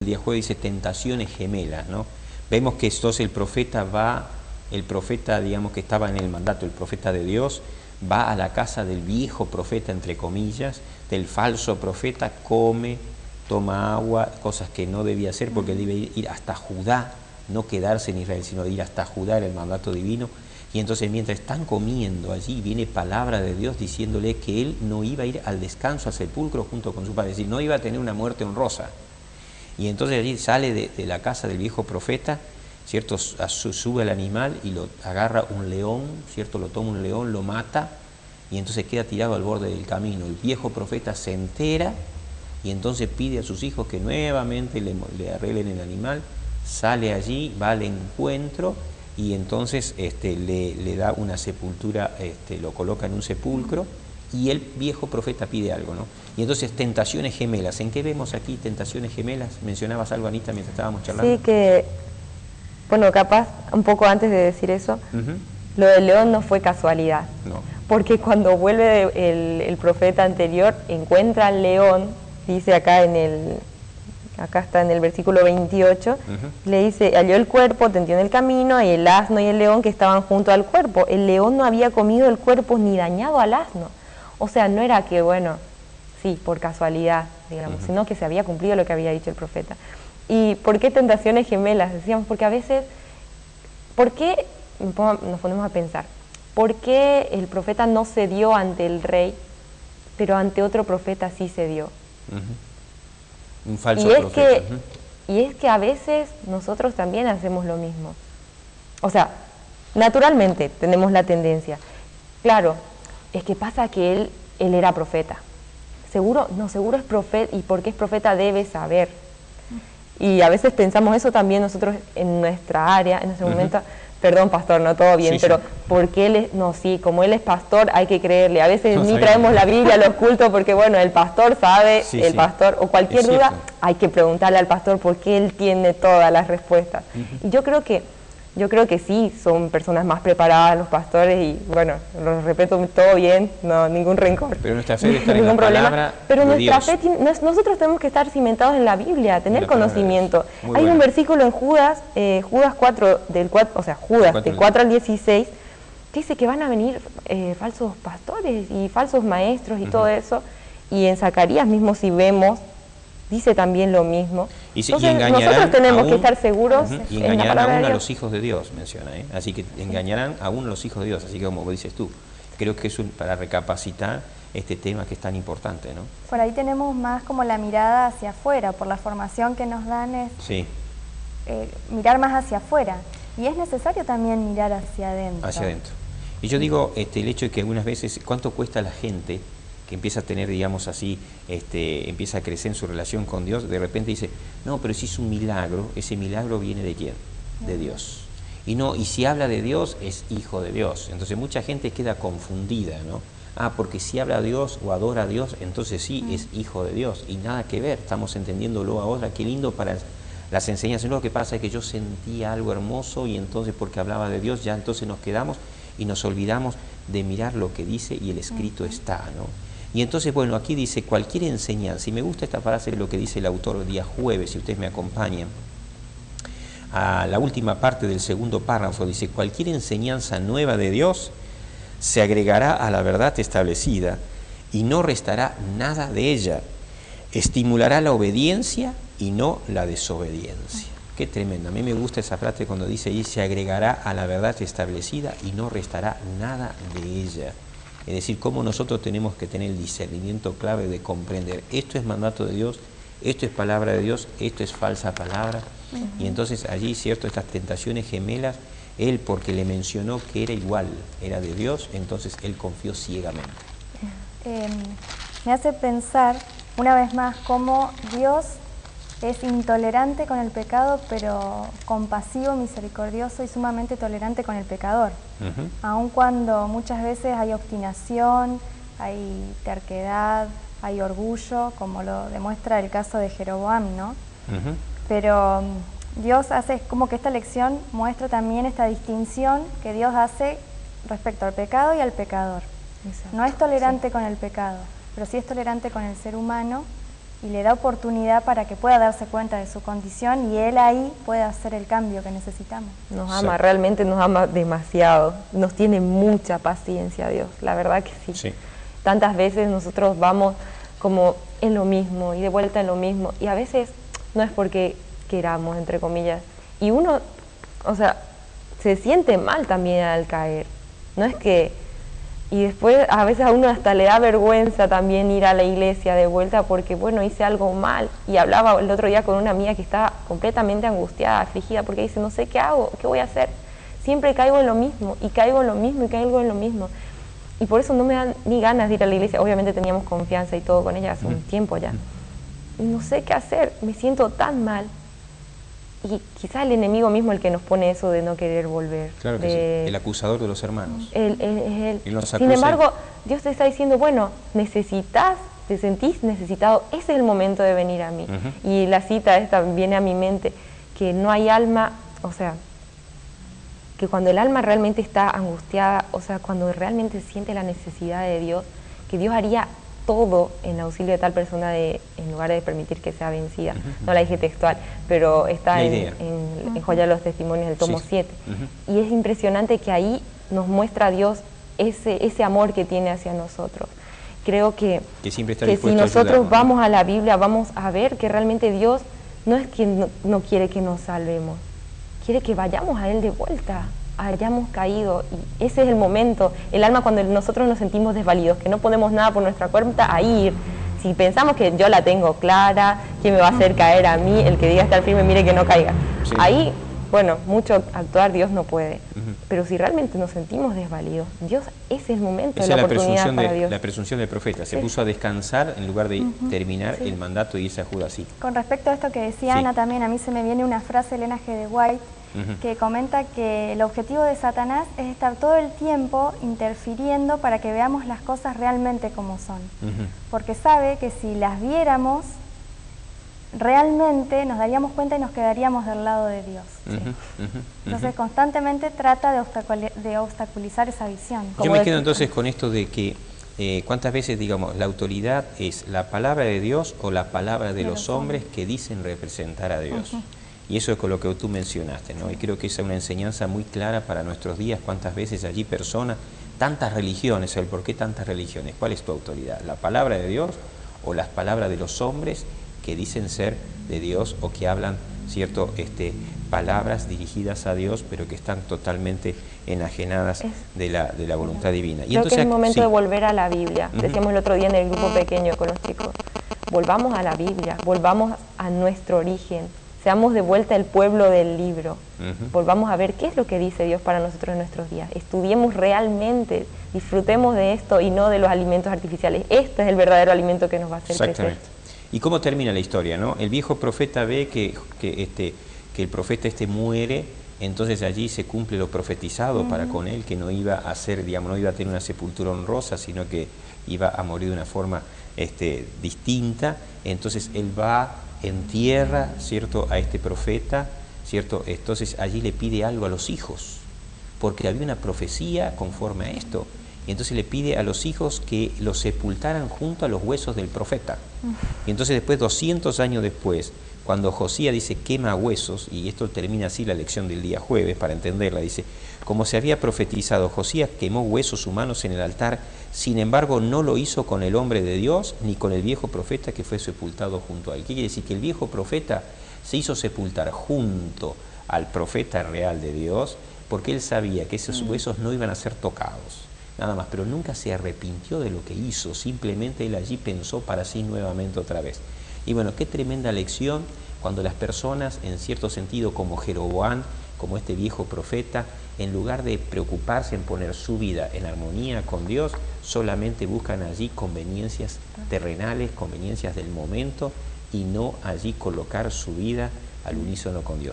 El día jueves dice tentaciones gemelas, ¿no? Vemos que entonces el profeta, digamos, que estaba en el mandato, el profeta de Dios, va a la casa del viejo profeta, entre comillas, del falso profeta, come, toma agua, cosas que no debía hacer porque debe ir hasta Judá, no quedarse en Israel, sino ir hasta Judá, era el mandato divino. Y entonces mientras están comiendo allí, viene palabra de Dios diciéndole que él no iba a ir al descanso, al sepulcro junto con su padre, es decir, no iba a tener una muerte honrosa. Y entonces allí sale de la casa del viejo profeta, ¿cierto? Sube al animal y lo agarra un león, ¿cierto? Lo toma un león, lo mata y entonces queda tirado al borde del camino. El viejo profeta se entera y entonces pide a sus hijos que nuevamente le arreglen el animal, sale allí, va al encuentro y entonces le da una sepultura, lo coloca en un sepulcro. Y el viejo profeta pide algo, ¿no? Y entonces tentaciones gemelas. ¿En qué vemos aquí tentaciones gemelas? Mencionabas algo, Anita, mientras estábamos charlando. Sí, que, bueno, capaz un poco antes de decir eso, lo del león no fue casualidad. No. Porque cuando vuelve el profeta anterior, encuentra al león, dice acá acá está en el versículo 28, le dice, halló el cuerpo, tendió en el camino, y el asno y el león que estaban junto al cuerpo. El león no había comido el cuerpo ni dañado al asno. O sea, no era que, bueno, sí, por casualidad, digamos, sino que se había cumplido lo que había dicho el profeta. ¿Y por qué tentaciones gemelas? Decíamos, porque a veces, ¿por qué, nos ponemos a pensar, por qué el profeta no cedió ante el rey, pero ante otro profeta sí cedió? Un falso profeta. Y es que a veces nosotros también hacemos lo mismo. O sea, naturalmente tenemos la tendencia. Claro, es que pasa que él era profeta. Seguro es profeta, y porque es profeta debe saber. Y a veces pensamos eso también nosotros en nuestra área, en nuestro momento. Perdón, pastor, no todo bien, pero porque él es, no, sí, como él es pastor hay que creerle. A veces ni traemos la Biblia a los cultos porque, bueno, el pastor sabe, pastor, o cualquier duda, hay que preguntarle al pastor porque él tiene todas las respuestas. Y yo creo que sí, son personas más preparadas los pastores y, bueno, los respeto todo bien, no, ningún rencor. Pero nuestra fe debe estar en la palabra Pero de nuestra Dios. Fe, nosotros tenemos que estar cimentados en la Biblia, tener conocimiento. Hay un versículo en Judas, Judas 4, Judas, del 4 al 16, que dice que van a venir falsos pastores y falsos maestros y todo eso. Y en Zacarías mismo, si vemos, dice también lo mismo. Entonces, nosotros tenemos que estar seguros y en la engañarán palabra aún de a Dios. los hijos de Dios, menciona, así que engañarán aún a los hijos de Dios, así que como dices tú, creo que es para recapacitar este tema que es tan importante, ¿no? Por ahí tenemos más como la mirada hacia afuera, por la formación que nos dan es mirar más hacia afuera, y es necesario también mirar hacia adentro. Hacia adentro. Y yo digo, el hecho de que algunas veces, ¿cuánto cuesta a la gente que empieza a tener, digamos así, empieza a crecer en su relación con Dios? De repente dice, no, pero si es un milagro, ese milagro viene ¿de quién? De Dios. Y si habla de Dios, es hijo de Dios. Entonces mucha gente queda confundida, ¿no? Ah, porque si habla a Dios o adora a Dios, entonces sí, es hijo de Dios. Y nada que ver, estamos entendiéndolo ahora, qué lindo para las enseñanzas. Lo que pasa es que yo sentí algo hermoso y entonces porque hablaba de Dios, ya entonces nos quedamos y nos olvidamos de mirar lo que dice y el escrito está, ¿no? Y entonces, bueno, aquí dice cualquier enseñanza, y me gusta esta frase de lo que dice el autor el día jueves, si ustedes me acompañan, a la última parte del segundo párrafo, dice, cualquier enseñanza nueva de Dios se agregará a la verdad establecida y no restará nada de ella, estimulará la obediencia y no la desobediencia. Qué tremendo, a mí me gusta esa frase cuando dice, y se agregará a la verdad establecida y no restará nada de ella. Es decir, cómo nosotros tenemos que tener el discernimiento clave de comprender, esto es mandato de Dios, esto es palabra de Dios, esto es falsa palabra. Y entonces allí, cierto, estas tentaciones gemelas, él porque le mencionó que era igual, era de Dios, entonces él confió ciegamente. Me hace pensar, una vez más, cómo Dios es intolerante con el pecado, pero compasivo, misericordioso y sumamente tolerante con el pecador. Aun cuando muchas veces hay obstinación, hay terquedad, hay orgullo, como lo demuestra el caso de Jeroboam, ¿no? Pero Dios hace como que esta lección muestra también esta distinción que Dios hace respecto al pecado y al pecador. No es tolerante con el pecado, pero sí es tolerante con el ser humano y le da oportunidad para que pueda darse cuenta de su condición y él ahí pueda hacer el cambio que necesitamos. Nos ama, realmente nos ama demasiado, nos tiene mucha paciencia Dios, la verdad que sí. Sí. Tantas veces nosotros vamos como en lo mismo y de vuelta en lo mismo, y a veces no es porque queramos, entre comillas, y uno, o sea, se siente mal también al caer, no es que... Y después a veces a uno hasta le da vergüenza también ir a la iglesia de vuelta porque, bueno, hice algo mal. Y hablaba el otro día con una amiga que estaba completamente angustiada, afligida, porque dice, no sé qué hago, qué voy a hacer. Siempre caigo en lo mismo, y caigo en lo mismo, y caigo en lo mismo. Y por eso no me dan ni ganas de ir a la iglesia. Obviamente teníamos confianza y todo con ella hace un tiempo ya. Y no sé qué hacer, me siento tan mal. Y quizás el enemigo mismo el que nos pone eso de no querer volver. Claro que sí, el acusador de los hermanos. Es él. Él nos Sin acusa. embargo, Dios te está diciendo, bueno, necesitas, te sentís necesitado, ese es el momento de venir a mí. Y la cita esta viene a mi mente, que no hay alma, o sea, que cuando el alma realmente está angustiada, o sea, cuando realmente siente la necesidad de Dios, que Dios haría todo en auxilio de tal persona en lugar de permitir que sea vencida. No la dije textual, pero está en Joya de los Testimonios del tomo 7. Y es impresionante que ahí nos muestra a Dios ese amor que tiene hacia nosotros. Creo que siempre está si nosotros vamos a la Biblia, vamos a ver que realmente Dios no es que no quiere que nos salvemos, quiere que vayamos a Él de vuelta, hayamos caído, y ese es el momento, el alma cuando nosotros nos sentimos desvalidos, que no podemos nada por nuestra cuenta, a ir. Si pensamos que yo la tengo clara, ¿quién me va a hacer caer a mí? El que diga estar firme, mire que no caiga. Sí. Ahí, bueno, mucho actuar Dios no puede, pero si realmente nos sentimos desvalidos, Dios, ese es el momento, esa de la oportunidad para Dios. La presunción del profeta, se puso a descansar en lugar de terminar el mandato y irse a Judá así. Con respecto a esto que decía Ana también, a mí se me viene una frase de Elena G. de White, que comenta que el objetivo de Satanás es estar todo el tiempo interfiriendo para que veamos las cosas realmente como son. Porque sabe que si las viéramos, realmente nos daríamos cuenta y nos quedaríamos del lado de Dios. Entonces constantemente trata de obstaculizar esa visión. Yo me quedo entonces con esto de que cuántas veces, digamos, la autoridad es la palabra de Dios o la palabra de los hombres que dicen representar a Dios. Y eso es con lo que tú mencionaste, ¿no? Y creo que esa es una enseñanza muy clara para nuestros días. Cuántas veces allí personas, tantas religiones, el por qué tantas religiones, ¿cuál es tu autoridad? ¿La palabra de Dios o las palabras de los hombres que dicen ser de Dios o que hablan, cierto, palabras dirigidas a Dios, pero que están totalmente enajenadas de la voluntad divina? Y creo entonces, que es el momento de volver a la Biblia. Decíamos el otro día en el grupo pequeño con los chicos, volvamos a la Biblia, volvamos a nuestro origen. Seamos de vuelta el pueblo del libro. Volvamos a ver qué es lo que dice Dios para nosotros en nuestros días. Estudiemos realmente, disfrutemos de esto y no de los alimentos artificiales. Este es el verdadero alimento que nos va a hacer crecer. ¿Y cómo termina la historia, no? El viejo profeta ve que el profeta muere, entonces allí se cumple lo profetizado para con él, que no iba a ser, digamos, no iba a tener una sepultura honrosa, sino que iba a morir de una forma distinta. Entonces él va, entierra, ¿cierto?, a este profeta, ¿cierto? Entonces allí le pide algo a los hijos, porque había una profecía conforme a esto. Y entonces le pide a los hijos que los sepultaran junto a los huesos del profeta. Y entonces después, 200 años después, cuando Josías dice quema huesos, y esto termina así la lección del día jueves para entenderla, dice, como se había profetizado, Josías quemó huesos humanos en el altar, sin embargo no lo hizo con el hombre de Dios ni con el viejo profeta que fue sepultado junto a él. ¿Qué quiere decir? Que el viejo profeta se hizo sepultar junto al profeta real de Dios, porque él sabía que esos huesos no iban a ser tocados, nada más, pero nunca se arrepintió de lo que hizo, simplemente él allí pensó para sí nuevamente otra vez. Y bueno, qué tremenda lección cuando las personas, en cierto sentido, como Jeroboam, como este viejo profeta, en lugar de preocuparse en poner su vida en armonía con Dios, solamente buscan allí conveniencias terrenales, conveniencias del momento, y no allí colocar su vida al unísono con Dios.